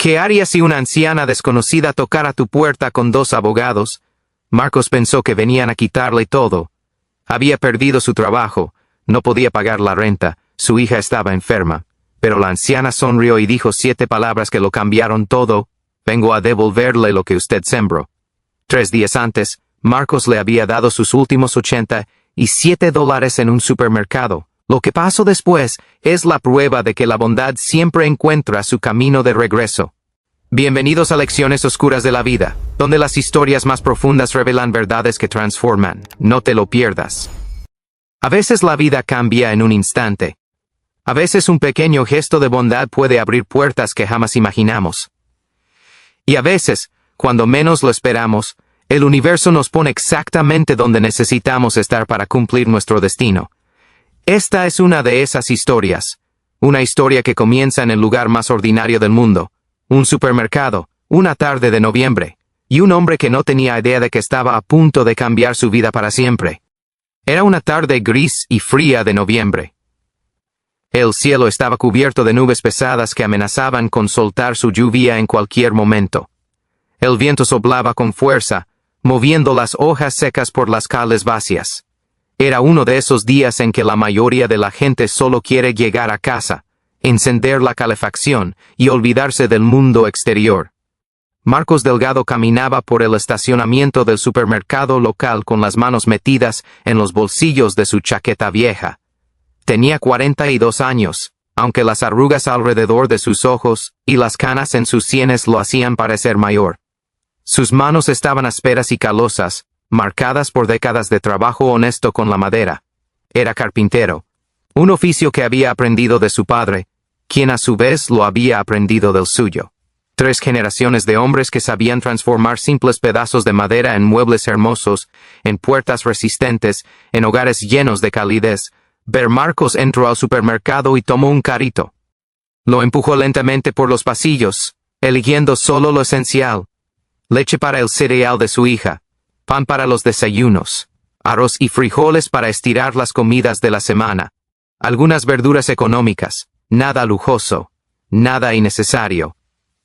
¿Qué harías si una anciana desconocida tocara tu puerta con 2 abogados? Marcos pensó que venían a quitarle todo. Había perdido su trabajo, no podía pagar la renta, su hija estaba enferma. Pero la anciana sonrió y dijo 7 palabras que lo cambiaron todo. Vengo a devolverle lo que usted sembró. 3 días antes, Marcos le había dado sus últimos $87 en un supermercado. Lo que pasó después es la prueba de que la bondad siempre encuentra su camino de regreso. Bienvenidos a Lecciones Oscuras de la Vida, donde las historias más profundas revelan verdades que transforman. No te lo pierdas. A veces la vida cambia en un instante. A veces un pequeño gesto de bondad puede abrir puertas que jamás imaginamos. Y a veces, cuando menos lo esperamos, el universo nos pone exactamente donde necesitamos estar para cumplir nuestro destino. Esta es una de esas historias. Una historia que comienza en el lugar más ordinario del mundo. Un supermercado, una tarde de noviembre, y un hombre que no tenía idea de que estaba a punto de cambiar su vida para siempre. Era una tarde gris y fría de noviembre. El cielo estaba cubierto de nubes pesadas que amenazaban con soltar su lluvia en cualquier momento. El viento soplaba con fuerza, moviendo las hojas secas por las calles vacías. Era uno de esos días en que la mayoría de la gente solo quiere llegar a casa, encender la calefacción y olvidarse del mundo exterior. Marcos Delgado caminaba por el estacionamiento del supermercado local con las manos metidas en los bolsillos de su chaqueta vieja. Tenía 42 años, aunque las arrugas alrededor de sus ojos y las canas en sus sienes lo hacían parecer mayor. Sus manos estaban ásperas y calosas, marcadas por décadas de trabajo honesto con la madera. Era carpintero, un oficio que había aprendido de su padre, quien a su vez lo había aprendido del suyo. 3 generaciones de hombres que sabían transformar simples pedazos de madera en muebles hermosos, en puertas resistentes, en hogares llenos de calidez. Marcos entró al supermercado y tomó un carrito. Lo empujó lentamente por los pasillos, eligiendo solo lo esencial: leche para el cereal de su hija, pan para los desayunos, arroz y frijoles para estirar las comidas de la semana, algunas verduras económicas, nada lujoso, nada innecesario.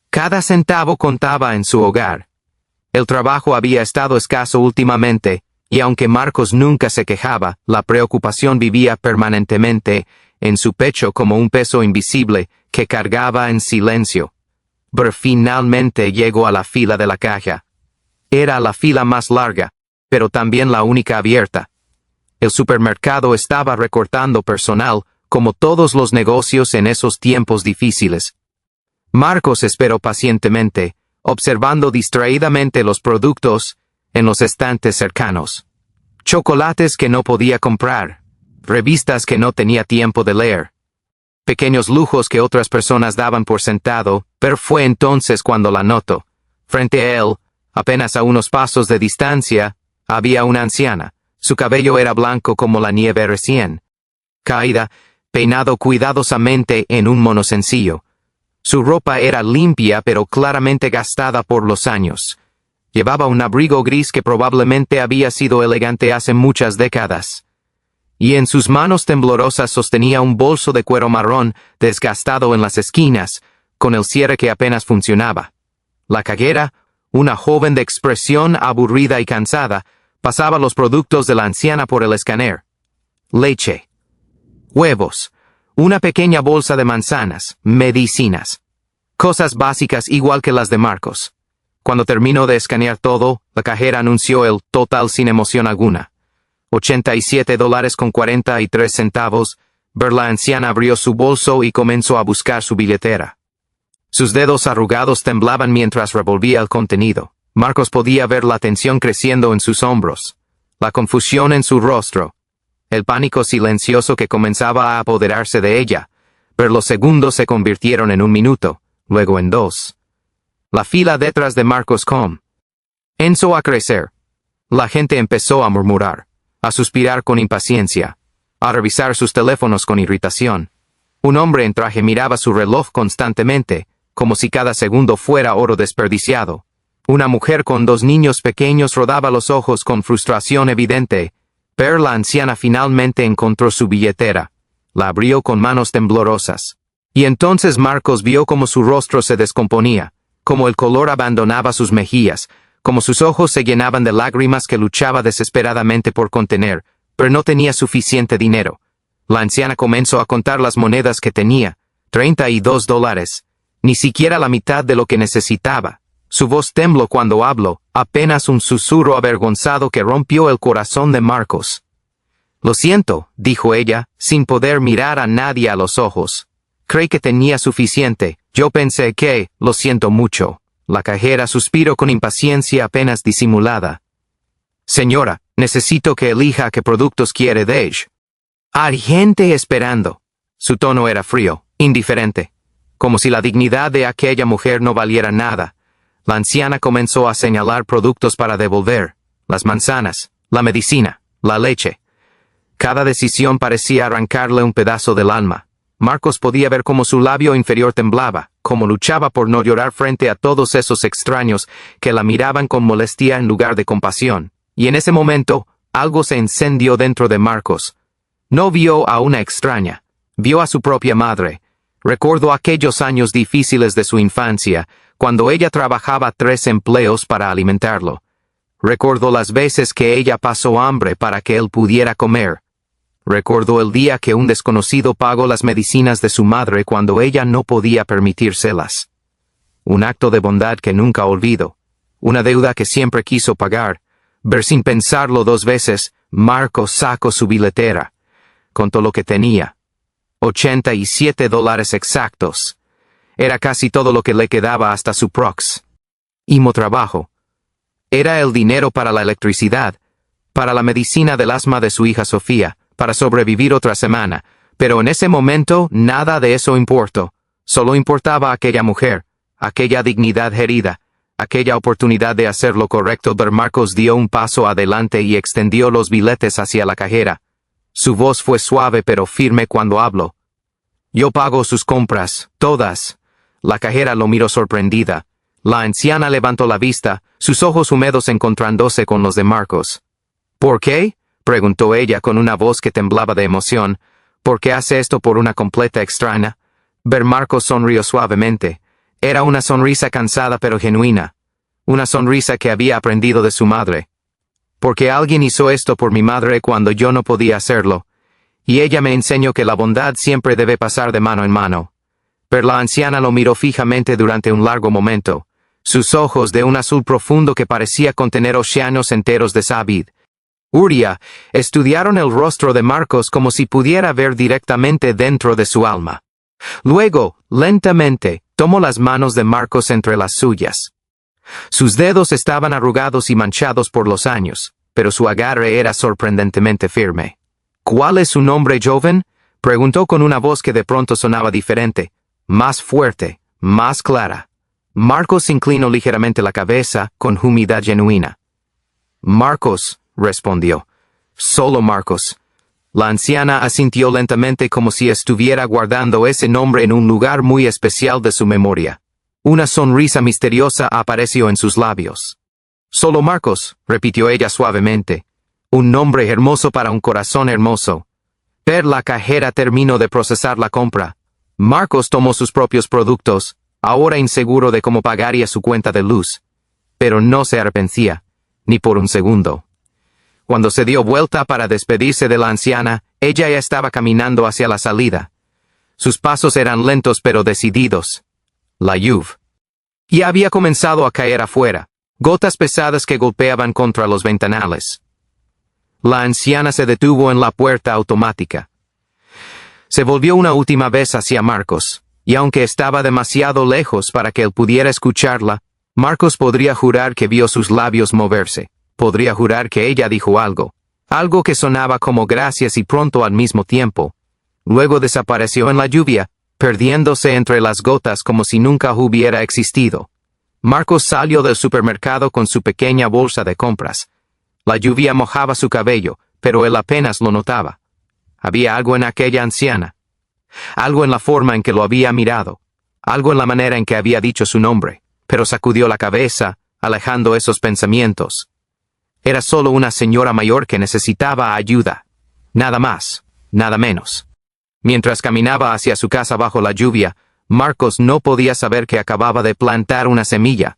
Cada centavo contaba en su hogar. El trabajo había estado escaso últimamente, y aunque Marcos nunca se quejaba, la preocupación vivía permanentemente en su pecho como un peso invisible que cargaba en silencio. Pero finalmente llegó a la fila de la caja. Era la fila más larga, pero también la única abierta. El supermercado estaba recortando personal, como todos los negocios en esos tiempos difíciles. Marcos esperó pacientemente, observando distraídamente los productos en los estantes cercanos. Chocolates que no podía comprar, revistas que no tenía tiempo de leer, pequeños lujos que otras personas daban por sentado, pero fue entonces cuando la notó. Frente a él, apenas a unos pasos de distancia, había una anciana. Su cabello era blanco como la nieve recién caída, peinado cuidadosamente en un mono sencillo. Su ropa era limpia pero claramente gastada por los años. Llevaba un abrigo gris que probablemente había sido elegante hace muchas décadas. Y en sus manos temblorosas sostenía un bolso de cuero marrón desgastado en las esquinas, con el cierre que apenas funcionaba. La cajera, una joven de expresión aburrida y cansada, pasaba los productos de la anciana por el escáner. Leche, huevos, una pequeña bolsa de manzanas, medicinas. Cosas básicas igual que las de Marcos. Cuando terminó de escanear todo, la cajera anunció el total sin emoción alguna. $87.43. La anciana abrió su bolso y comenzó a buscar su billetera. Sus dedos arrugados temblaban mientras revolvía el contenido. Marcos podía ver la tensión creciendo en sus hombros, la confusión en su rostro, el pánico silencioso que comenzaba a apoderarse de ella, pero los segundos se convirtieron en 1 minuto, luego en 2. La fila detrás de Marcos comenzó a crecer. La gente empezó a murmurar, a suspirar con impaciencia, a revisar sus teléfonos con irritación. Un hombre en traje miraba su reloj constantemente, como si cada segundo fuera oro desperdiciado. Una mujer con 2 niños pequeños rodaba los ojos con frustración evidente, pero la anciana finalmente encontró su billetera. La abrió con manos temblorosas. Y entonces Marcos vio cómo su rostro se descomponía, cómo el color abandonaba sus mejillas, cómo sus ojos se llenaban de lágrimas que luchaba desesperadamente por contener, pero no tenía suficiente dinero. La anciana comenzó a contar las monedas que tenía, $32, ni siquiera la mitad de lo que necesitaba. Su voz tembló cuando habló, apenas un susurro avergonzado que rompió el corazón de Marcos. Lo siento, dijo ella, sin poder mirar a nadie a los ojos. Creí que tenía suficiente, yo pensé que, lo siento mucho. La cajera suspiró con impaciencia apenas disimulada. Señora, necesito que elija qué productos quiere de ella. Hay gente esperando. Su tono era frío, indiferente, como si la dignidad de aquella mujer no valiera nada. La anciana comenzó a señalar productos para devolver, las manzanas, la medicina, la leche. Cada decisión parecía arrancarle un pedazo del alma. Marcos podía ver cómo su labio inferior temblaba, cómo luchaba por no llorar frente a todos esos extraños que la miraban con molestia en lugar de compasión. Y en ese momento, algo se encendió dentro de Marcos. No vio a una extraña, vio a su propia madre. Recordó aquellos años difíciles de su infancia, cuando ella trabajaba 3 empleos para alimentarlo. Recordó las veces que ella pasó hambre para que él pudiera comer. Recordó el día que un desconocido pagó las medicinas de su madre cuando ella no podía permitírselas. Un acto de bondad que nunca olvidó. Una deuda que siempre quiso pagar. Ver sin pensarlo 2 veces, Marcos sacó su billetera. Contó lo que tenía. $87 exactos. Era casi todo lo que le quedaba hasta su próximo trabajo. Era el dinero para la electricidad, para la medicina del asma de su hija Sofía, para sobrevivir otra semana, pero en ese momento nada de eso importó. Solo importaba aquella mujer, aquella dignidad herida, aquella oportunidad de hacer lo correcto. Pero Marcos dio un paso adelante y extendió los billetes hacia la cajera. Su voz fue suave pero firme cuando habló. Yo pago sus compras, todas. La cajera lo miró sorprendida. La anciana levantó la vista, sus ojos húmedos encontrándose con los de Marcos. ¿Por qué?, preguntó ella con una voz que temblaba de emoción. ¿Por qué hace esto por una completa extraña? Ver Marcos sonrió suavemente. Era una sonrisa cansada pero genuina. Una sonrisa que había aprendido de su madre. Porque alguien hizo esto por mi madre cuando yo no podía hacerlo. Y ella me enseñó que la bondad siempre debe pasar de mano en mano. Pero la anciana lo miró fijamente durante un largo momento. Sus ojos de un azul profundo que parecía contener océanos enteros de sabiduría. Estudiaron el rostro de Marcos como si pudiera ver directamente dentro de su alma. Luego, lentamente, tomó las manos de Marcos entre las suyas. Sus dedos estaban arrugados y manchados por los años, pero su agarre era sorprendentemente firme. ¿Cuál es su nombre, joven?, preguntó con una voz que de pronto sonaba diferente, más fuerte, más clara. Marcos inclinó ligeramente la cabeza, con humildad genuina. Marcos, respondió. Solo Marcos. La anciana asintió lentamente como si estuviera guardando ese nombre en un lugar muy especial de su memoria. Una sonrisa misteriosa apareció en sus labios. Solo Marcos, repitió ella suavemente. Un nombre hermoso para un corazón hermoso. Pero la cajera terminó de procesar la compra. Marcos tomó sus propios productos, ahora inseguro de cómo pagaría su cuenta de luz. Pero no se arrepentía, ni por un segundo. Cuando se dio vuelta para despedirse de la anciana, ella ya estaba caminando hacia la salida. Sus pasos eran lentos pero decididos. La lluvia ya había comenzado a caer afuera, gotas pesadas que golpeaban contra los ventanales. La anciana se detuvo en la puerta automática. Se volvió una última vez hacia Marcos, y aunque estaba demasiado lejos para que él pudiera escucharla, Marcos podría jurar que vio sus labios moverse. Podría jurar que ella dijo algo que sonaba como gracias y pronto al mismo tiempo. Luego desapareció en la lluvia, perdiéndose entre las gotas como si nunca hubiera existido. Marcos salió del supermercado con su pequeña bolsa de compras. La lluvia mojaba su cabello, pero él apenas lo notaba. Había algo en aquella anciana. Algo en la forma en que lo había mirado. Algo en la manera en que había dicho su nombre, pero sacudió la cabeza, alejando esos pensamientos. Era solo una señora mayor que necesitaba ayuda. Nada más, nada menos. Mientras caminaba hacia su casa bajo la lluvia, Marcos no podía saber que acababa de plantar una semilla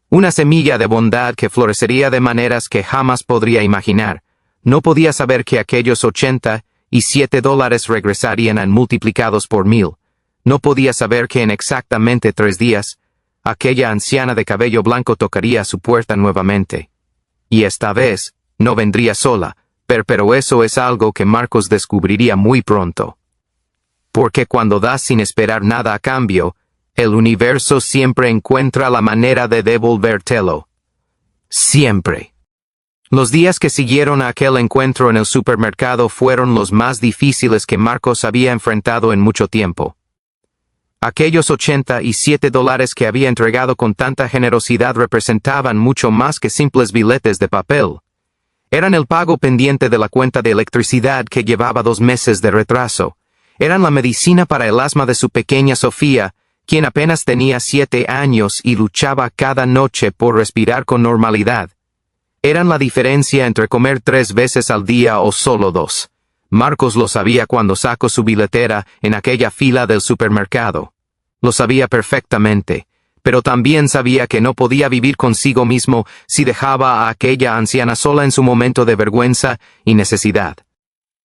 de bondad que florecería de maneras que jamás podría imaginar. No podía saber que aquellos $87 regresarían multiplicados por 1000. No podía saber que en exactamente 3 días, aquella anciana de cabello blanco tocaría a su puerta nuevamente. Y esta vez, no vendría sola, pero eso es algo que Marcos descubriría muy pronto. Porque cuando das sin esperar nada a cambio, el universo siempre encuentra la manera de devolvértelo. Siempre. Los días que siguieron a aquel encuentro en el supermercado fueron los más difíciles que Marcos había enfrentado en mucho tiempo. Aquellos $87 que había entregado con tanta generosidad representaban mucho más que simples billetes de papel. Eran el pago pendiente de la cuenta de electricidad que llevaba 2 meses de retraso. Eran la medicina para el asma de su pequeña Sofía, quien apenas tenía 7 años y luchaba cada noche por respirar con normalidad. Eran la diferencia entre comer 3 veces al día o solo 2. Marcos lo sabía cuando sacó su billetera en aquella fila del supermercado. Lo sabía perfectamente, pero también sabía que no podía vivir consigo mismo si dejaba a aquella anciana sola en su momento de vergüenza y necesidad.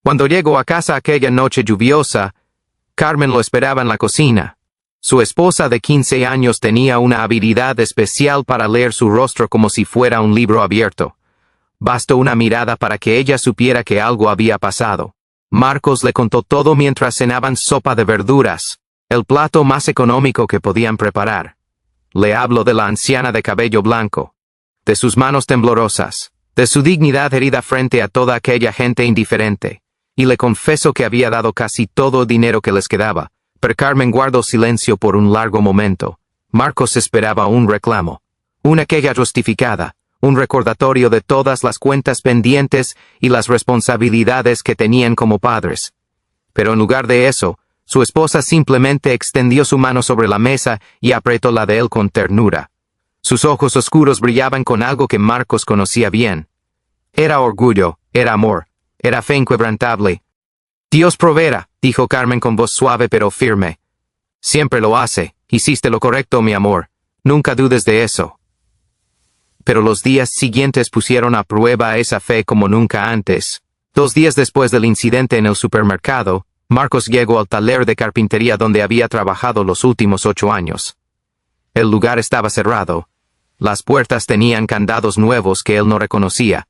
Cuando llegó a casa aquella noche lluviosa, Carmen lo esperaba en la cocina. Su esposa de 15 años tenía una habilidad especial para leer su rostro como si fuera un libro abierto. Bastó una mirada para que ella supiera que algo había pasado. Marcos le contó todo mientras cenaban sopa de verduras, el plato más económico que podían preparar. Le habló de la anciana de cabello blanco, de sus manos temblorosas, de su dignidad herida frente a toda aquella gente indiferente, y le confesó que había dado casi todo el dinero que les quedaba, pero Carmen guardó silencio por un largo momento. Marcos esperaba un reclamo, una queja justificada, un recordatorio de todas las cuentas pendientes y las responsabilidades que tenían como padres. Pero en lugar de eso, su esposa simplemente extendió su mano sobre la mesa y apretó la de él con ternura. Sus ojos oscuros brillaban con algo que Marcos conocía bien. Era orgullo, era amor, era fe inquebrantable. Dios proveerá, dijo Carmen con voz suave pero firme. Siempre lo hace, hiciste lo correcto, mi amor. Nunca dudes de eso. Pero los días siguientes pusieron a prueba esa fe como nunca antes. 2 días después del incidente en el supermercado, Marcos llegó al taller de carpintería donde había trabajado los últimos 8 años. El lugar estaba cerrado. Las puertas tenían candados nuevos que él no reconocía.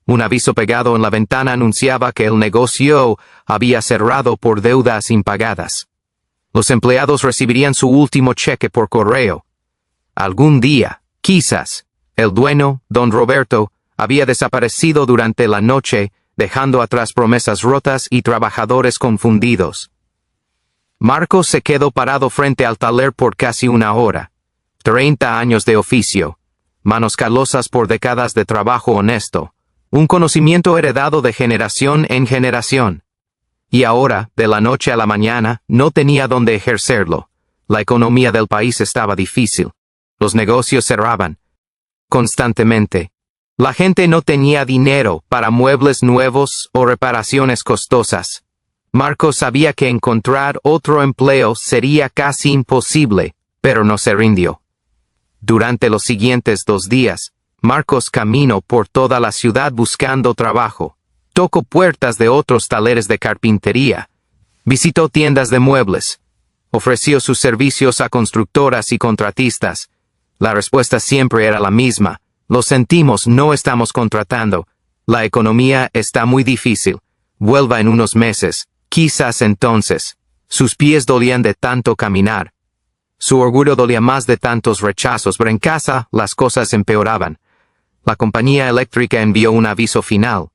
Un aviso pegado en la ventana anunciaba que el negocio había cerrado por deudas impagadas. Los empleados recibirían su último cheque por correo. Algún día, quizás, el dueño, don Roberto, había desaparecido durante la noche, dejando atrás promesas rotas y trabajadores confundidos. Marcos se quedó parado frente al taller por casi 1 hora. 30 años de oficio, manos calosas por décadas de trabajo honesto, un conocimiento heredado de generación en generación. Y ahora, de la noche a la mañana, no tenía dónde ejercerlo. La economía del país estaba difícil. Los negocios cerraban constantemente. La gente no tenía dinero para muebles nuevos o reparaciones costosas. Marcos sabía que encontrar otro empleo sería casi imposible, pero no se rindió. Durante los siguientes 2 días, Marcos caminó por toda la ciudad buscando trabajo. Tocó puertas de otros talleres de carpintería. Visitó tiendas de muebles. Ofreció sus servicios a constructoras y contratistas. La respuesta siempre era la misma. Lo sentimos, no estamos contratando. La economía está muy difícil. Vuelva en unos meses. Quizás entonces. Sus pies dolían de tanto caminar. Su orgullo dolía más de tantos rechazos, pero en casa las cosas empeoraban. La compañía eléctrica envió un aviso final.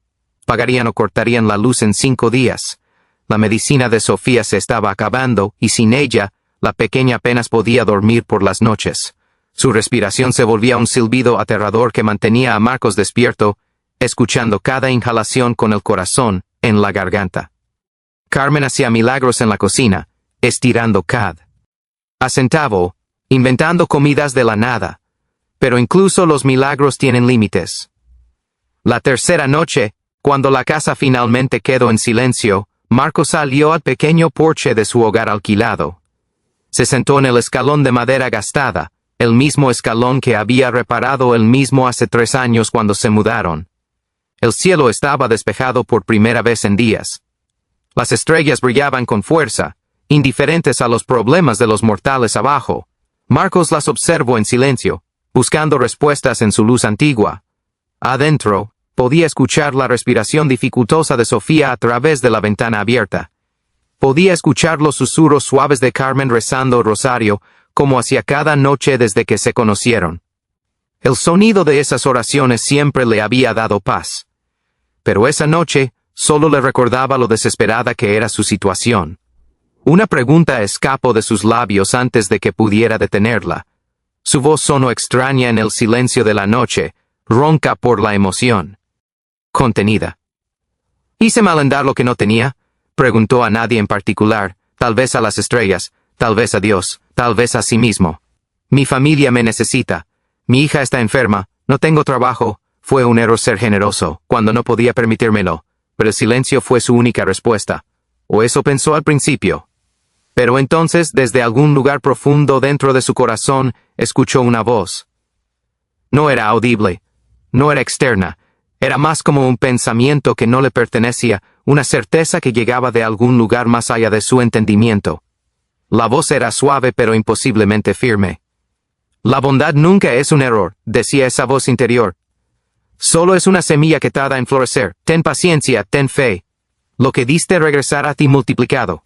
Pagarían o cortarían la luz en 5 días. La medicina de Sofía se estaba acabando, y sin ella, la pequeña apenas podía dormir por las noches. Su respiración se volvía un silbido aterrador que mantenía a Marcos despierto, escuchando cada inhalación con el corazón en la garganta. Carmen hacía milagros en la cocina, estirando a centavo, inventando comidas de la nada. Pero incluso los milagros tienen límites. La tercera noche, cuando la casa finalmente quedó en silencio, Marcos salió al pequeño porche de su hogar alquilado. Se sentó en el escalón de madera gastada, el mismo escalón que había reparado él mismo hace 3 años cuando se mudaron. El cielo estaba despejado por primera vez en días. Las estrellas brillaban con fuerza, indiferentes a los problemas de los mortales abajo. Marcos las observó en silencio, buscando respuestas en su luz antigua. Adentro, podía escuchar la respiración dificultosa de Sofía a través de la ventana abierta. Podía escuchar los susurros suaves de Carmen rezando el rosario, como hacía cada noche desde que se conocieron. El sonido de esas oraciones siempre le había dado paz. Pero esa noche, solo le recordaba lo desesperada que era su situación. Una pregunta escapó de sus labios antes de que pudiera detenerla. Su voz sonó extraña en el silencio de la noche, ronca por la emoción. Contenida. ¿Hice mal en dar lo que no tenía? Preguntó a nadie en particular, tal vez a las estrellas, tal vez a Dios, tal vez a sí mismo. Mi familia me necesita. Mi hija está enferma, no tengo trabajo. Fue un error ser generoso, cuando no podía permitírmelo, pero el silencio fue su única respuesta. O eso pensó al principio. Pero entonces, desde algún lugar profundo dentro de su corazón, escuchó una voz. No era audible, no era externa, era más como un pensamiento que no le pertenecía, una certeza que llegaba de algún lugar más allá de su entendimiento. La voz era suave pero imposiblemente firme. La bondad nunca es un error, decía esa voz interior. Solo es una semilla que tarda en florecer. Ten paciencia, ten fe. Lo que diste regresará a ti multiplicado.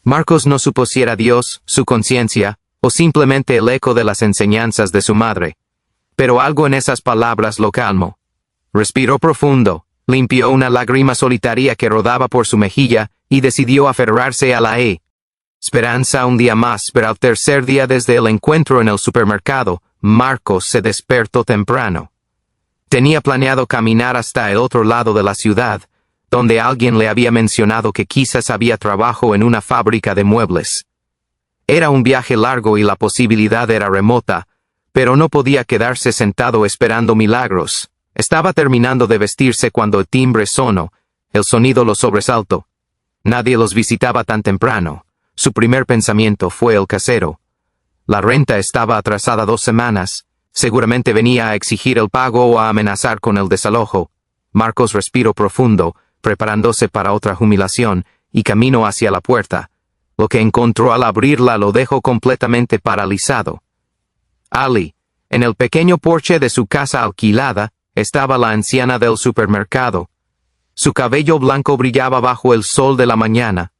Marcos no supo si era Dios, su conciencia, o simplemente el eco de las enseñanzas de su madre. Pero algo en esas palabras lo calmó. Respiró profundo, limpió una lágrima solitaria que rodaba por su mejilla y decidió aferrarse a la esperanza un día más, pero al tercer día desde el encuentro en el supermercado, Marcos se despertó temprano. Tenía planeado caminar hasta el otro lado de la ciudad, donde alguien le había mencionado que quizás había trabajo en una fábrica de muebles. Era un viaje largo y la posibilidad era remota, pero no podía quedarse sentado esperando milagros. Estaba terminando de vestirse cuando el timbre sonó, el sonido lo sobresaltó. Nadie los visitaba tan temprano. Su primer pensamiento fue el casero. La renta estaba atrasada 2 semanas. Seguramente venía a exigir el pago o a amenazar con el desalojo. Marcos respiró profundo, preparándose para otra humillación, y caminó hacia la puerta. Lo que encontró al abrirla lo dejó completamente paralizado. Ali, en el pequeño porche de su casa alquilada, estaba la anciana del supermercado. Su cabello blanco brillaba bajo el sol de la mañana.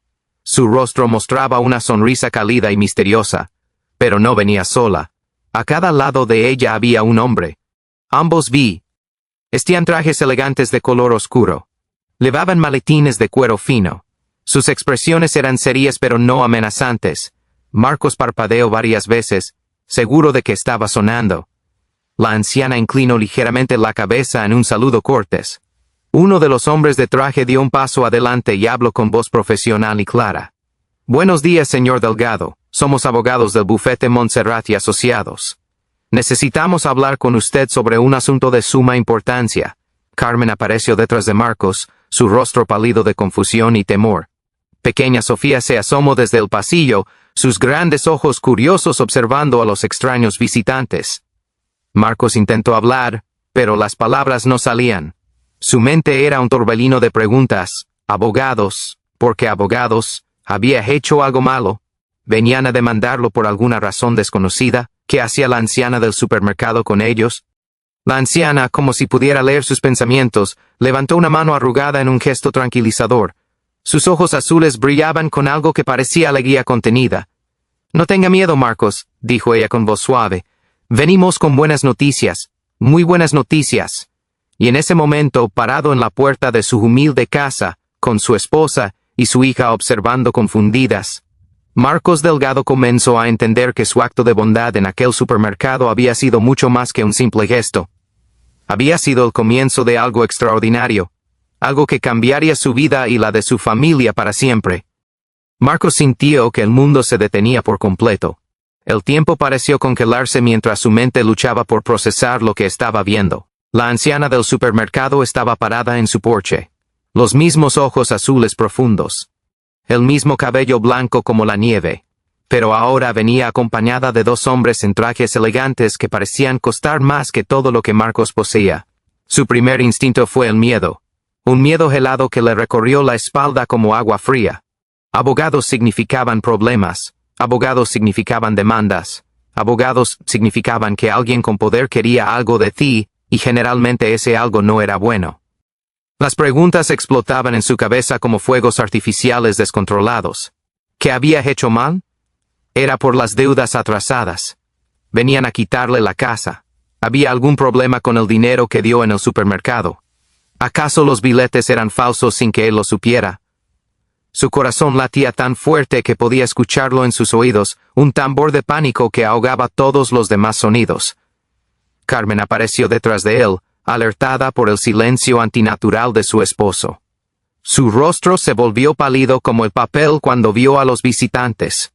Su rostro mostraba una sonrisa cálida y misteriosa. Pero no venía sola. A cada lado de ella había un hombre. Ambos vestían trajes elegantes de color oscuro. Llevaban maletines de cuero fino. Sus expresiones eran serias pero no amenazantes. Marcos parpadeó varias veces, seguro de que estaba sonando. La anciana inclinó ligeramente la cabeza en un saludo cortés. Uno de los hombres de traje dio un paso adelante y habló con voz profesional y clara. Buenos días, señor Delgado. Somos abogados del bufete Montserrat y Asociados. Necesitamos hablar con usted sobre un asunto de suma importancia. Carmen apareció detrás de Marcos, su rostro pálido de confusión y temor. Pequeña Sofía se asomó desde el pasillo, sus grandes ojos curiosos observando a los extraños visitantes. Marcos intentó hablar, pero las palabras no salían. Su mente era un torbellino de preguntas. Abogados, ¿por qué abogados? ¿Había hecho algo malo? ¿Venían a demandarlo por alguna razón desconocida? ¿Qué hacía la anciana del supermercado con ellos? La anciana, como si pudiera leer sus pensamientos, levantó una mano arrugada en un gesto tranquilizador. Sus ojos azules brillaban con algo que parecía alegría contenida. No tenga miedo, Marcos, dijo ella con voz suave. Venimos con buenas noticias, muy buenas noticias. Y en ese momento, parado en la puerta de su humilde casa, con su esposa y su hija observando confundidas, Marcos Delgado comenzó a entender que su acto de bondad en aquel supermercado había sido mucho más que un simple gesto. Había sido el comienzo de algo extraordinario, algo que cambiaría su vida y la de su familia para siempre. Marcos sintió que el mundo se detenía por completo. El tiempo pareció congelarse mientras su mente luchaba por procesar lo que estaba viendo. La anciana del supermercado estaba parada en su porche. Los mismos ojos azules profundos, el mismo cabello blanco como la nieve. Pero ahora venía acompañada de dos hombres en trajes elegantes que parecían costar más que todo lo que Marcos poseía. Su primer instinto fue el miedo. Un miedo helado que le recorrió la espalda como agua fría. Abogados significaban problemas. Abogados significaban demandas. Abogados significaban que alguien con poder quería algo de ti, y generalmente ese algo no era bueno. Las preguntas explotaban en su cabeza como fuegos artificiales descontrolados. ¿Qué había hecho mal? Era por las deudas atrasadas. Venían a quitarle la casa. ¿Había algún problema con el dinero que dio en el supermercado? ¿Acaso los billetes eran falsos sin que él lo supiera? Su corazón latía tan fuerte que podía escucharlo en sus oídos, un tambor de pánico que ahogaba todos los demás sonidos. Carmen apareció detrás de él, alertada por el silencio antinatural de su esposo. Su rostro se volvió pálido como el papel cuando vio a los visitantes.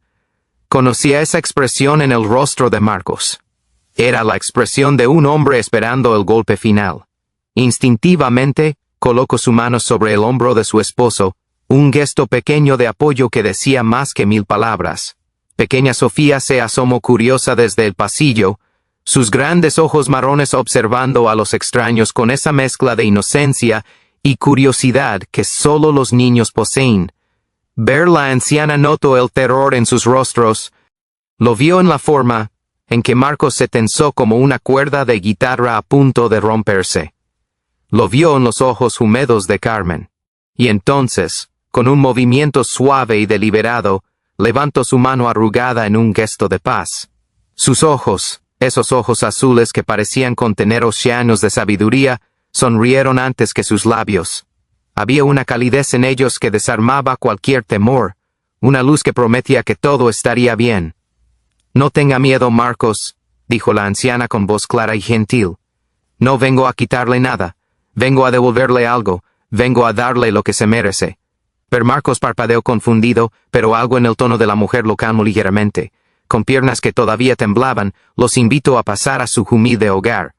Conocía esa expresión en el rostro de Marcos. Era la expresión de un hombre esperando el golpe final. Instintivamente, colocó su mano sobre el hombro de su esposo, un gesto pequeño de apoyo que decía más que 1000 palabras. Pequeña Sofía se asomó curiosa desde el pasillo, sus grandes ojos marrones observando a los extraños con esa mezcla de inocencia y curiosidad que solo los niños poseen. Ver la anciana notó el terror en sus rostros. Lo vio en la forma en que Marcos se tensó como una cuerda de guitarra a punto de romperse. Lo vio en los ojos húmedos de Carmen. Y entonces, con un movimiento suave y deliberado, levantó su mano arrugada en un gesto de paz. Sus ojos, esos ojos azules que parecían contener océanos de sabiduría, sonrieron antes que sus labios. Había una calidez en ellos que desarmaba cualquier temor, una luz que prometía que todo estaría bien. No tenga miedo, Marcos, dijo la anciana con voz clara y gentil. No vengo a quitarle nada, vengo a devolverle algo, vengo a darle lo que se merece. Pero Marcos parpadeó confundido, pero algo en el tono de la mujer lo calmó ligeramente. Con piernas que todavía temblaban, los invitó a pasar a su humilde hogar.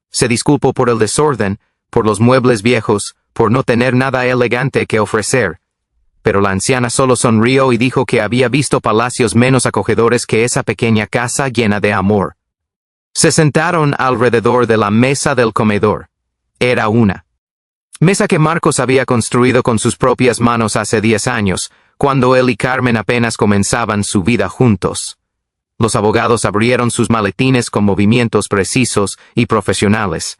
Se disculpó por el desorden, por los muebles viejos, por no tener nada elegante que ofrecer. Pero la anciana solo sonrió y dijo que había visto palacios menos acogedores que esa pequeña casa llena de amor. Se sentaron alrededor de la mesa del comedor. Era una mesa que Marcos había construido con sus propias manos hace 10 años, cuando él y Carmen apenas comenzaban su vida juntos. Los abogados abrieron sus maletines con movimientos precisos y profesionales.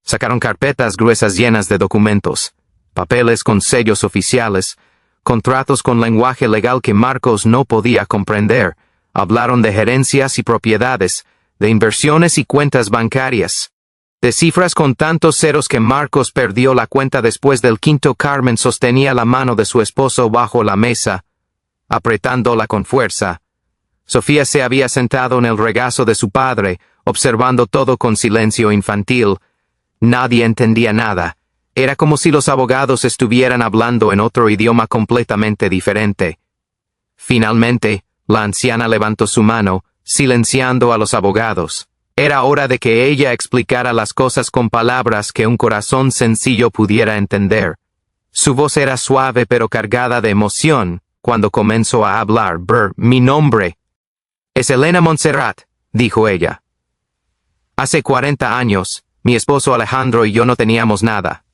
Sacaron carpetas gruesas llenas de documentos, papeles con sellos oficiales, contratos con lenguaje legal que Marcos no podía comprender. Hablaron de gerencias y propiedades, de inversiones y cuentas bancarias, de cifras con tantos ceros que Marcos perdió la cuenta después del quinto. Carmen sostenía la mano de su esposo bajo la mesa, apretándola con fuerza. Sofía se había sentado en el regazo de su padre, observando todo con silencio infantil. Nadie entendía nada. Era como si los abogados estuvieran hablando en otro idioma completamente diferente. Finalmente, la anciana levantó su mano, silenciando a los abogados. Era hora de que ella explicara las cosas con palabras que un corazón sencillo pudiera entender. Su voz era suave pero cargada de emoción cuando comenzó a hablar. Mi nombre es Elena Montserrat, dijo ella. Hace 40 años, mi esposo Alejandro y yo no teníamos nada.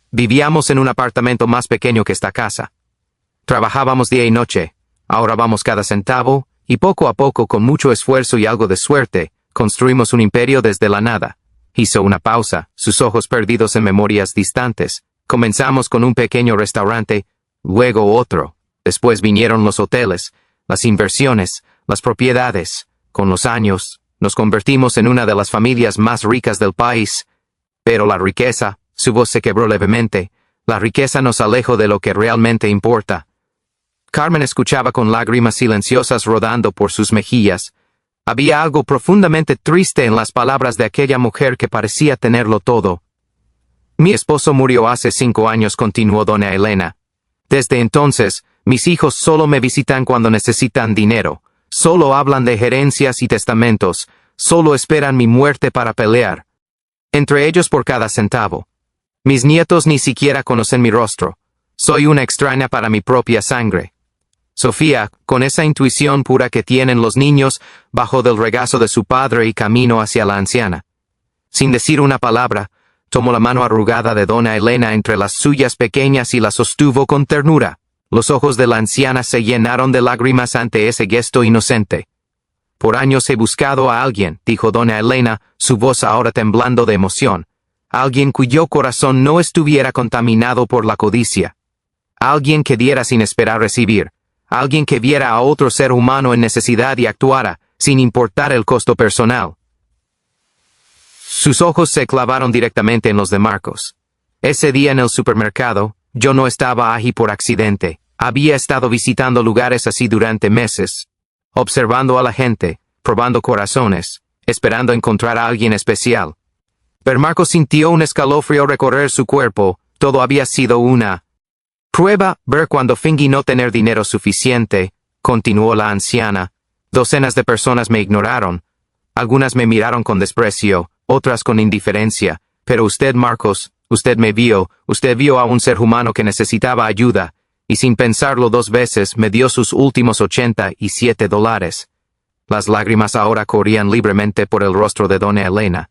Vivíamos en un apartamento más pequeño que esta casa. Trabajábamos día y noche, ahorrábamos cada centavo, y poco a poco, con mucho esfuerzo y algo de suerte, construimos un imperio desde la nada. Hizo una pausa, sus ojos perdidos en memorias distantes. Comenzamos con un pequeño restaurante, luego otro. Después vinieron los hoteles, las inversiones, las propiedades. Con los años, nos convertimos en una de las familias más ricas del país. Pero la riqueza, su voz se quebró levemente, la riqueza nos alejó de lo que realmente importa. Carmen escuchaba con lágrimas silenciosas rodando por sus mejillas. Había algo profundamente triste en las palabras de aquella mujer que parecía tenerlo todo. Mi esposo murió hace 5 años, continuó doña Elena. Desde entonces, mis hijos solo me visitan cuando necesitan dinero, solo hablan de herencias y testamentos, solo esperan mi muerte para pelear. Entre ellos por cada centavo. Mis nietos ni siquiera conocen mi rostro. Soy una extraña para mi propia sangre. Sofía, con esa intuición pura que tienen los niños, bajó del regazo de su padre y caminó hacia la anciana. Sin decir una palabra, tomó la mano arrugada de doña Elena entre las suyas pequeñas y la sostuvo con ternura. Los ojos de la anciana se llenaron de lágrimas ante ese gesto inocente. Por años he buscado a alguien, dijo doña Elena, su voz ahora temblando de emoción. Alguien cuyo corazón no estuviera contaminado por la codicia. Alguien que diera sin esperar recibir. Alguien que viera a otro ser humano en necesidad y actuara, sin importar el costo personal. Sus ojos se clavaron directamente en los de Marcos. Ese día en el supermercado, yo no estaba allí por accidente. Había estado visitando lugares así durante meses, observando a la gente, probando corazones, esperando encontrar a alguien especial. Pero Marcos sintió un escalofrío recorrer su cuerpo. Todo había sido una prueba. Ver cuando fingí no tener dinero suficiente, continuó la anciana. Docenas de personas me ignoraron. Algunas me miraron con desprecio, otras con indiferencia. Pero usted, Marcos, usted me vio, usted vio a un ser humano que necesitaba ayuda, y sin pensarlo 2 veces me dio sus últimos $87. Las lágrimas ahora corrían libremente por el rostro de doña Elena.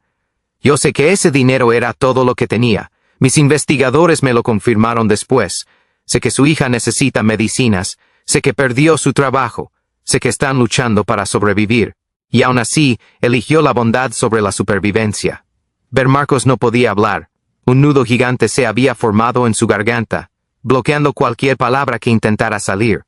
Yo sé que ese dinero era todo lo que tenía. Mis investigadores me lo confirmaron después. Sé que su hija necesita medicinas. Sé que perdió su trabajo. Sé que están luchando para sobrevivir. Y aún así, eligió la bondad sobre la supervivencia. Ver Marcos no podía hablar. Un nudo gigante se había formado en su garganta, bloqueando cualquier palabra que intentara salir.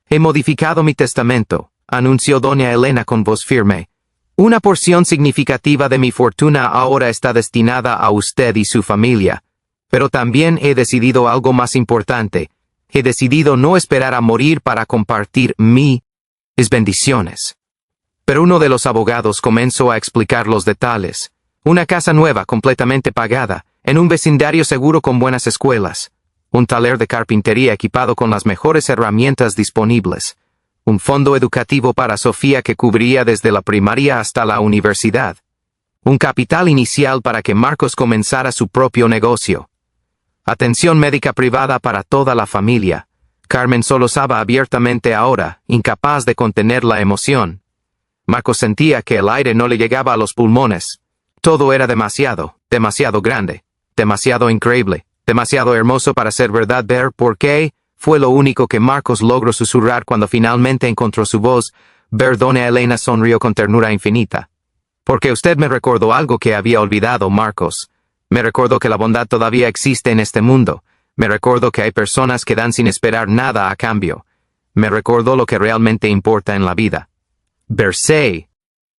He modificado mi testamento, anunció doña Elena con voz firme. Una porción significativa de mi fortuna ahora está destinada a usted y su familia. Pero también he decidido algo más importante. He decidido no esperar a morir para compartir mis bendiciones. Pero uno de los abogados comenzó a explicar los detalles. Una casa nueva, completamente pagada, en un vecindario seguro con buenas escuelas. Un taller de carpintería equipado con las mejores herramientas disponibles. Un fondo educativo para Sofía que cubría desde la primaria hasta la universidad. Un capital inicial para que Marcos comenzara su propio negocio. Atención médica privada para toda la familia. Carmen sollozaba abiertamente ahora, incapaz de contener la emoción. Marcos sentía que el aire no le llegaba a los pulmones. Todo era demasiado grande, demasiado increíble, demasiado hermoso para ser verdad. Ver por qué fue lo único que Marcos logró susurrar cuando finalmente encontró su voz. Ver doña Elena sonrió con ternura infinita. Porque usted me recordó algo que había olvidado, Marcos. Me recordó que la bondad todavía existe en este mundo. Me recordó que hay personas que dan sin esperar nada a cambio. Me recordó lo que realmente importa en la vida. Verse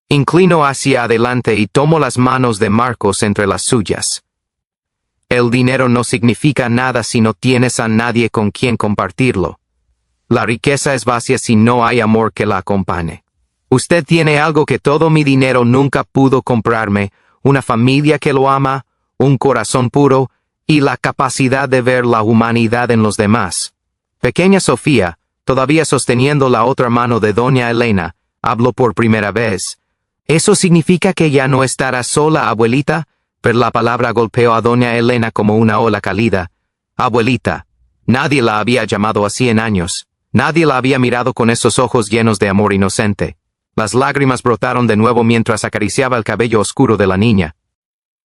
inclinó hacia adelante y tomó las manos de Marcos entre las suyas. El dinero no significa nada si no tienes a nadie con quien compartirlo. La riqueza es vacía si no hay amor que la acompañe. Usted tiene algo que todo mi dinero nunca pudo comprarme, una familia que lo ama, un corazón puro, y la capacidad de ver la humanidad en los demás. Pequeña Sofía, todavía sosteniendo la otra mano de doña Elena, habló por primera vez. ¿Eso significa que ya no estará sola, abuelita? Pero la palabra golpeó a doña Elena como una ola cálida. Abuelita. Nadie la había llamado así en años. Nadie la había mirado con esos ojos llenos de amor inocente. Las lágrimas brotaron de nuevo mientras acariciaba el cabello oscuro de la niña.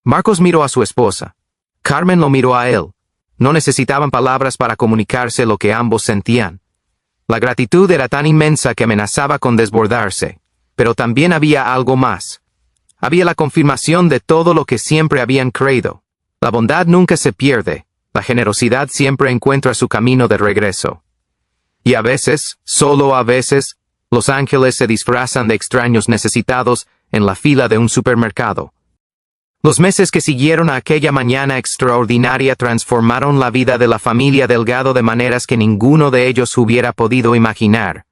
Marcos miró a su esposa. Carmen lo miró a él. No necesitaban palabras para comunicarse lo que ambos sentían. La gratitud era tan inmensa que amenazaba con desbordarse. Pero también había algo más. Había la confirmación de todo lo que siempre habían creído. La bondad nunca se pierde. La generosidad siempre encuentra su camino de regreso. Y a veces, solo a veces, los ángeles se disfrazan de extraños necesitados en la fila de un supermercado. Los meses que siguieron a aquella mañana extraordinaria transformaron la vida de la familia Delgado de maneras que ninguno de ellos hubiera podido imaginar.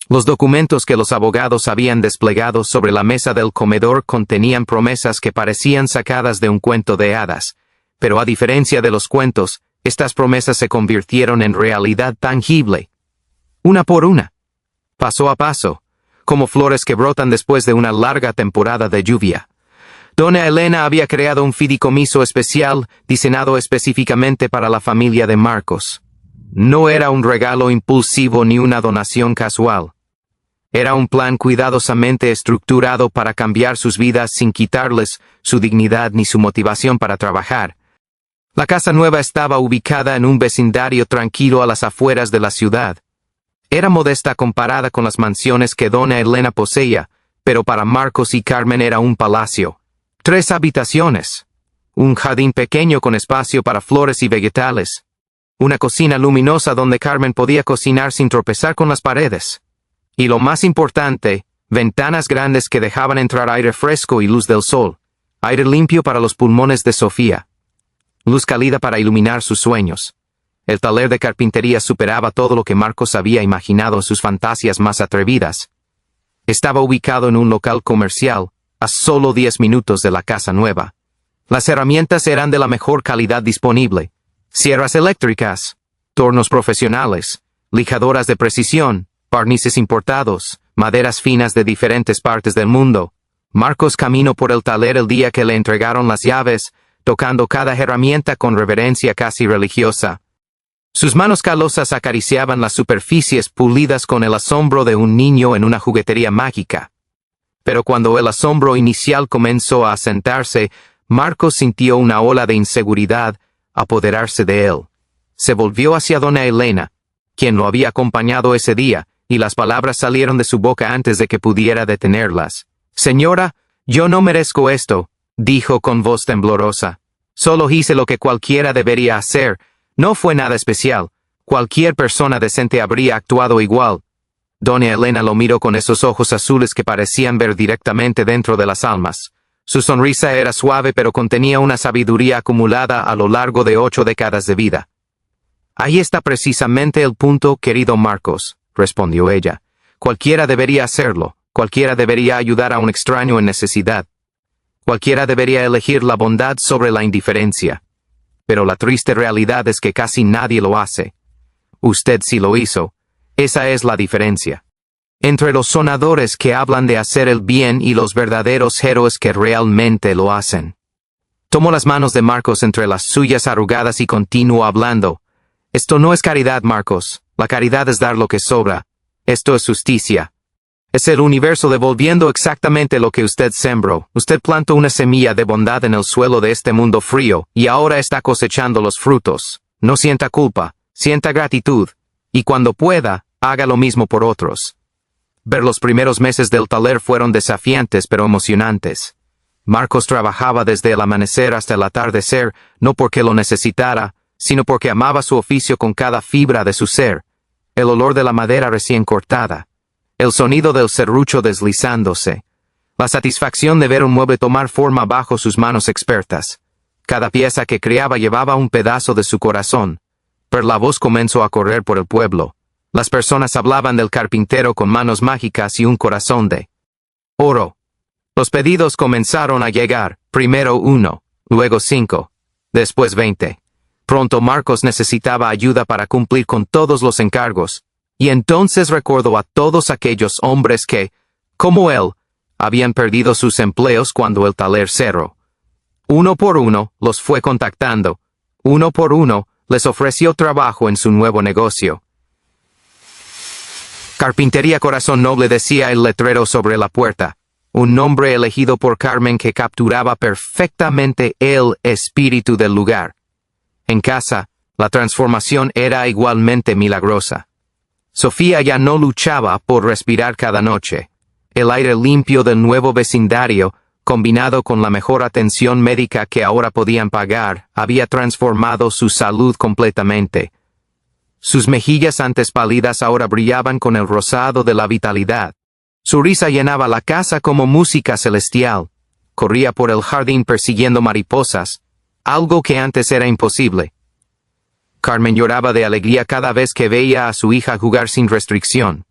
Los documentos que los abogados habían desplegado sobre la mesa del comedor contenían promesas que parecían sacadas de un cuento de hadas, pero a diferencia de los cuentos, estas promesas se convirtieron en realidad tangible. Una por una. Paso a paso, como flores que brotan después de una larga temporada de lluvia. Doña Elena había creado un fideicomiso especial diseñado específicamente para la familia de Marcos. No era un regalo impulsivo ni una donación casual. Era un plan cuidadosamente estructurado para cambiar sus vidas sin quitarles su dignidad ni su motivación para trabajar. La casa nueva estaba ubicada en un vecindario tranquilo a las afueras de la ciudad. Era modesta comparada con las mansiones que doña Elena poseía, pero para Marcos y Carmen era un palacio. 3 habitaciones. Un jardín pequeño con espacio para flores y vegetales. Una cocina luminosa donde Carmen podía cocinar sin tropezar con las paredes. Y lo más importante, ventanas grandes que dejaban entrar aire fresco y luz del sol. Aire limpio para los pulmones de Sofía. Luz cálida para iluminar sus sueños. El taller de carpintería superaba todo lo que Marcos había imaginado en sus fantasías más atrevidas. Estaba ubicado en un local comercial, a solo 10 minutos de la casa nueva. Las herramientas eran de la mejor calidad disponible. Sierras eléctricas, tornos profesionales, lijadoras de precisión, barnices importados, maderas finas de diferentes partes del mundo. Marcos caminó por el taller el día que le entregaron las llaves, tocando cada herramienta con reverencia casi religiosa. Sus manos calosas acariciaban las superficies pulidas con el asombro de un niño en una juguetería mágica. Pero cuando el asombro inicial comenzó a asentarse, Marcos sintió una ola de inseguridad apoderarse de él. Se volvió hacia doña Elena, quien lo había acompañado ese día, y las palabras salieron de su boca antes de que pudiera detenerlas. «Señora, yo no merezco esto», dijo con voz temblorosa. «Solo hice lo que cualquiera debería hacer. No fue nada especial. Cualquier persona decente habría actuado igual». Doña Elena lo miró con esos ojos azules que parecían ver directamente dentro de las almas. Su sonrisa era suave pero contenía una sabiduría acumulada a lo largo de 8 décadas de vida. «Ahí está precisamente el punto, querido Marcos», respondió ella. «Cualquiera debería hacerlo. Cualquiera debería ayudar a un extraño en necesidad. Cualquiera debería elegir la bondad sobre la indiferencia. Pero la triste realidad es que casi nadie lo hace. Usted sí lo hizo. Esa es la diferencia entre los sonadores que hablan de hacer el bien y los verdaderos héroes que realmente lo hacen». Tomó las manos de Marcos entre las suyas arrugadas y continuó hablando. «Esto no es caridad, Marcos. La caridad es dar lo que sobra. Esto es justicia. Es el universo devolviendo exactamente lo que usted sembró. Usted plantó una semilla de bondad en el suelo de este mundo frío, y ahora está cosechando los frutos. No sienta culpa, sienta gratitud, y cuando pueda, haga lo mismo por otros». Ver los primeros meses del taller fueron desafiantes pero emocionantes. Marcos trabajaba desde el amanecer hasta el atardecer, no porque lo necesitara, sino porque amaba su oficio con cada fibra de su ser. El olor de la madera recién cortada, el sonido del serrucho deslizándose, la satisfacción de ver un mueble tomar forma bajo sus manos expertas. Cada pieza que creaba llevaba un pedazo de su corazón. Pero la voz comenzó a correr por el pueblo. Las personas hablaban del carpintero con manos mágicas y un corazón de oro. Los pedidos comenzaron a llegar, primero 1, luego 5, después 20. Pronto Marcos necesitaba ayuda para cumplir con todos los encargos, y entonces recordó a todos aquellos hombres que, como él, habían perdido sus empleos cuando el taller cerró. Uno por uno los fue contactando. Uno por uno les ofreció trabajo en su nuevo negocio. «Carpintería Corazón Noble», decía el letrero sobre la puerta, un nombre elegido por Carmen que capturaba perfectamente el espíritu del lugar. En casa, la transformación era igualmente milagrosa. Sofía ya no luchaba por respirar cada noche. El aire limpio del nuevo vecindario, combinado con la mejor atención médica que ahora podían pagar, había transformado su salud completamente. Sus mejillas antes pálidas ahora brillaban con el rosado de la vitalidad. Su risa llenaba la casa como música celestial. Corría por el jardín persiguiendo mariposas, algo que antes era imposible. Carmen lloraba de alegría cada vez que veía a su hija jugar sin restricción.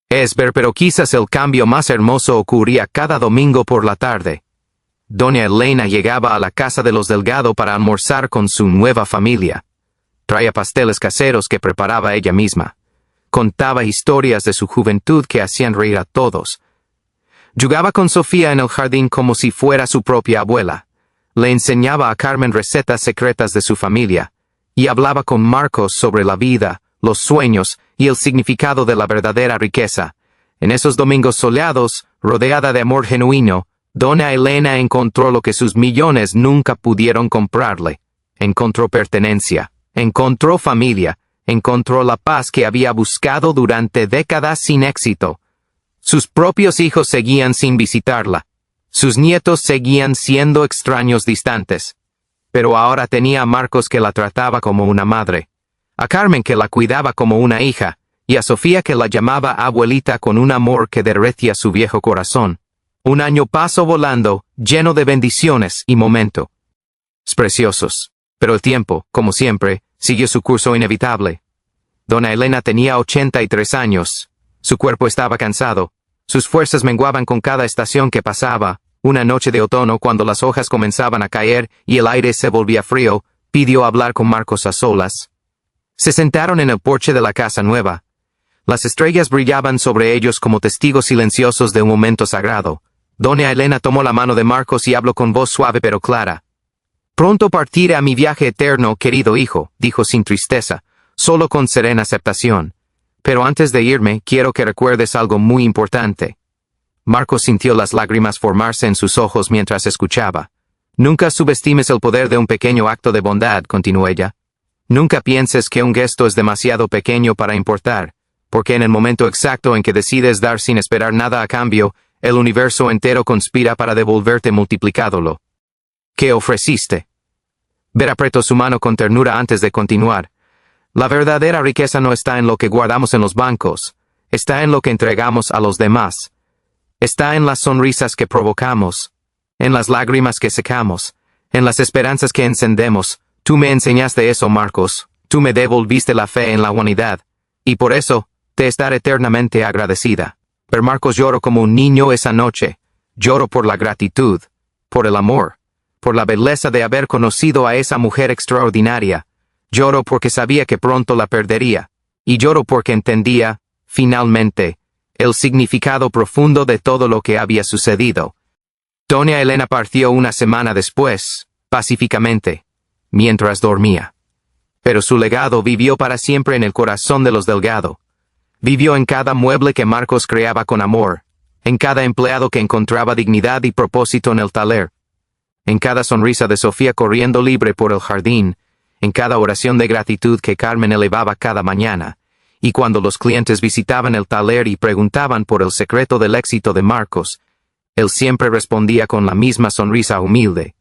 Pero quizás el cambio más hermoso ocurría cada domingo por la tarde. Doña Elena llegaba a la casa de los Delgado para almorzar con su nueva familia. Traía pasteles caseros que preparaba ella misma. Contaba historias de su juventud que hacían reír a todos. Jugaba con Sofía en el jardín como si fuera su propia abuela. Le enseñaba a Carmen recetas secretas de su familia. y hablaba con Marcos sobre la vida, los sueños y el significado de la verdadera riqueza. En esos domingos soleados, rodeada de amor genuino, Doña Elena encontró lo que sus millones nunca pudieron comprarle. Encontró pertenencia, encontró familia, encontró la paz que había buscado durante décadas sin éxito. Sus propios hijos seguían sin visitarla. Sus nietos seguían siendo extraños distantes. Pero ahora tenía a Marcos que la trataba como una madre, a Carmen que la cuidaba como una hija, y a Sofía que la llamaba abuelita con un amor que derretía su viejo corazón. Un año pasó volando, lleno de bendiciones y momentos preciosos. Pero el tiempo, como siempre, siguió su curso inevitable. Doña Elena tenía 83 años. Su cuerpo estaba cansado. Sus fuerzas menguaban con cada estación que pasaba. Una noche de otoño, cuando las hojas comenzaban a caer y el aire se volvía frío, pidió hablar con Marcos a solas. Se sentaron en el porche de la casa nueva. Las estrellas brillaban sobre ellos como testigos silenciosos de un momento sagrado. Doña Elena tomó la mano de Marcos y habló con voz suave pero clara. «Pronto partiré a mi viaje eterno, querido hijo», dijo sin tristeza, solo con serena aceptación. «Pero antes de irme, quiero que recuerdes algo muy importante». Marcos sintió las lágrimas formarse en sus ojos mientras escuchaba. «Nunca subestimes el poder de un pequeño acto de bondad», continuó ella. «Nunca pienses que un gesto es demasiado pequeño para importar, porque en el momento exacto en que decides dar sin esperar nada a cambio, el universo entero conspira para devolverte multiplicándolo». «¿Qué ofreciste?». Ver apretó su mano con ternura antes de continuar. «La verdadera riqueza no está en lo que guardamos en los bancos, está en lo que entregamos a los demás. Está en las sonrisas que provocamos, en las lágrimas que secamos, en las esperanzas que encendemos. Tú me enseñaste eso, Marcos, tú me devolviste la fe en la humanidad, y por eso te estaré eternamente agradecida». Pero Marcos lloró como un niño esa noche. Lloró por la gratitud, por el amor, por la belleza de haber conocido a esa mujer extraordinaria. Lloró porque sabía que pronto la perdería, y lloró porque entendía, finalmente, el significado profundo de todo lo que había sucedido. Doña Elena partió una semana después, pacíficamente, mientras dormía. Pero su legado vivió para siempre en el corazón de los Delgado. Vivió en cada mueble que Marcos creaba con amor, en cada empleado que encontraba dignidad y propósito en el taller, en cada sonrisa de Sofía corriendo libre por el jardín, en cada oración de gratitud que Carmen elevaba cada mañana, y cuando los clientes visitaban el taller y preguntaban por el secreto del éxito de Marcos, él siempre respondía con la misma sonrisa humilde.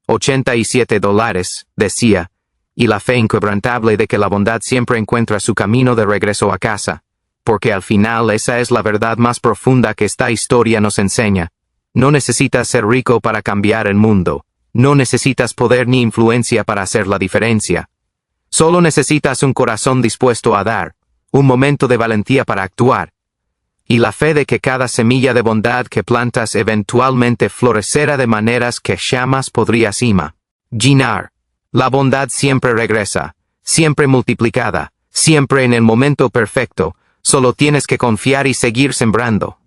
$87, decía, y la fe inquebrantable de que la bondad siempre encuentra su camino de regreso a casa, porque al final esa es la verdad más profunda que esta historia nos enseña. No necesitas ser rico para cambiar el mundo. No necesitas poder ni influencia para hacer la diferencia. Solo necesitas un corazón dispuesto a dar, un momento de valentía para actuar, y la fe de que cada semilla de bondad que plantas eventualmente florecerá de maneras que jamás podrías imaginar. La bondad siempre regresa, siempre multiplicada, siempre en el momento perfecto. Solo tienes que confiar y seguir sembrando.